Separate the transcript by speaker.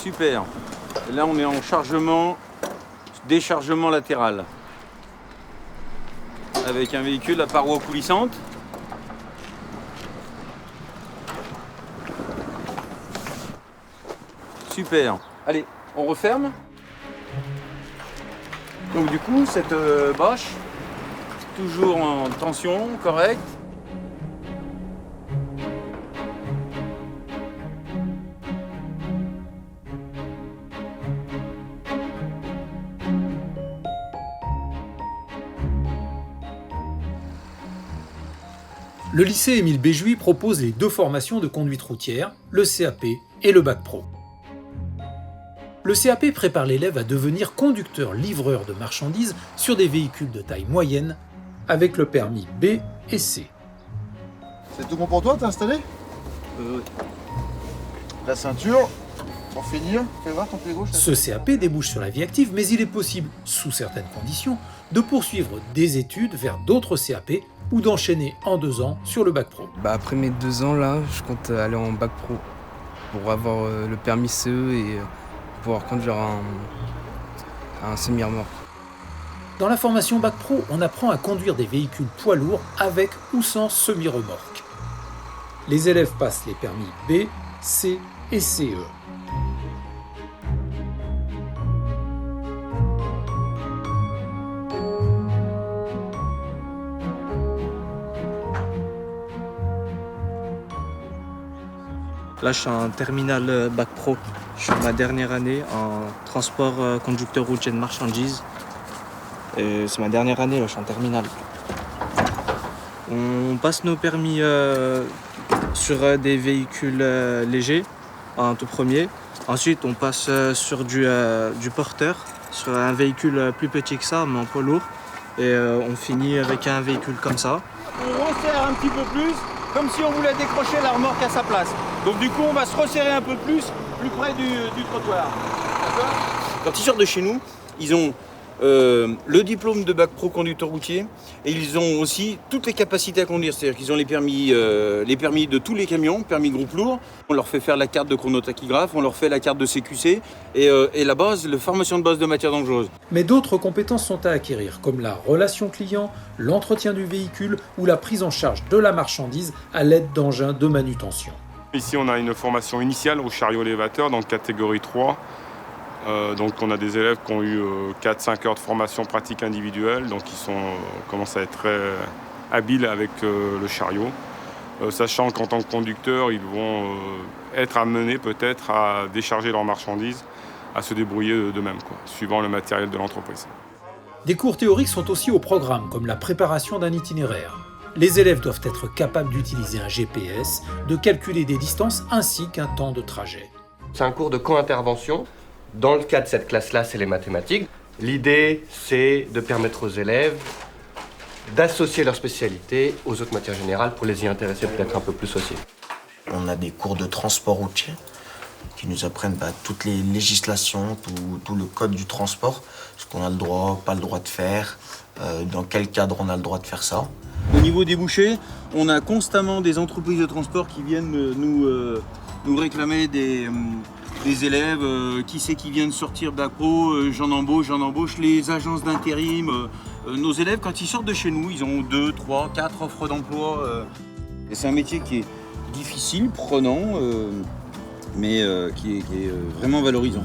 Speaker 1: Super. Et là, on est en chargement, déchargement latéral. Avec un véhicule à paroi coulissante. Super. Allez, on referme. Donc du coup, cette bâche, toujours en tension, correcte.
Speaker 2: Le lycée Émile Béjouy propose les deux formations de conduite routière, le CAP et le Bac Pro. Le CAP prépare l'élève à devenir conducteur-livreur de marchandises sur des véhicules de taille moyenne avec le permis B et C.
Speaker 3: C'est tout bon pour toi, t'es installé?
Speaker 1: Oui.
Speaker 3: La ceinture, pour finir, fais voir ton pied gauche.
Speaker 2: Ce CAP débouche sur la vie active, mais il est possible, sous certaines conditions, de poursuivre des études vers d'autres CAP ou d'enchaîner en 2 ans sur le Bac Pro.
Speaker 4: Après mes 2 ans là, je compte aller en Bac Pro pour avoir le permis CE et pouvoir conduire un semi-remorque.
Speaker 2: Dans la formation Bac Pro, on apprend à conduire des véhicules poids lourds avec ou sans semi-remorque. Les élèves passent les permis B, C et CE.
Speaker 5: Là, je suis en terminale Bac Pro. Je suis en ma dernière année en transport conducteur routier de marchandises. Et c'est ma dernière année, là, je suis en terminale. On passe nos permis sur des véhicules légers en tout premier. Ensuite, on passe sur du porteur, sur un véhicule plus petit que ça, mais en poids lourd. Et on finit avec un véhicule comme ça.
Speaker 1: On resserre un petit peu plus, comme si on voulait décrocher la remorque à sa place. Donc du coup, on va se resserrer un peu plus près du trottoir. D'accord ? Quand ils sortent de chez nous, ils ont le diplôme de Bac Pro conducteur routier et ils ont aussi toutes les capacités à conduire. C'est-à-dire qu'ils ont les permis de tous les camions, permis groupe lourd. On leur fait faire la carte de chronotachygraphe, on leur fait la carte de CQC et la base, la formation de base de matière dangereuse.
Speaker 2: Mais d'autres compétences sont à acquérir, comme la relation client, l'entretien du véhicule ou la prise en charge de la marchandise à l'aide d'engins de manutention.
Speaker 6: Ici, on a une formation initiale au chariot élévateur, donc catégorie 3. Donc on a des élèves qui ont eu 4-5 heures de formation pratique individuelle, donc ils commencent à être très habiles avec le chariot, sachant qu'en tant que conducteurs, ils vont être amenés peut-être à décharger leurs marchandises, à se débrouiller d'eux-mêmes, suivant le matériel de l'entreprise.
Speaker 2: Des cours théoriques sont aussi au programme, comme la préparation d'un itinéraire. Les élèves doivent être capables d'utiliser un GPS, de calculer des distances ainsi qu'un temps de trajet.
Speaker 7: C'est un cours de co-intervention. Dans le cas de cette classe-là, c'est les mathématiques. L'idée, c'est de permettre aux élèves d'associer leur spécialité aux autres matières générales pour les y intéresser peut-être un peu plus aussi.
Speaker 8: On a des cours de transport routier qui nous apprennent toutes les législations, tout le code du transport, ce qu'on a le droit, pas le droit de faire, dans quel cadre on a le droit de faire ça.
Speaker 1: Au niveau des bouchées, on a constamment des entreprises de transport qui viennent nous réclamer des élèves, qui c'est qui vient de sortir Bac Pro, j'en embauche, les agences d'intérim. Nos élèves, quand ils sortent de chez nous, ils ont 2, 3, 4 offres d'emploi. Et c'est un métier qui est difficile, prenant, mais qui est vraiment valorisant.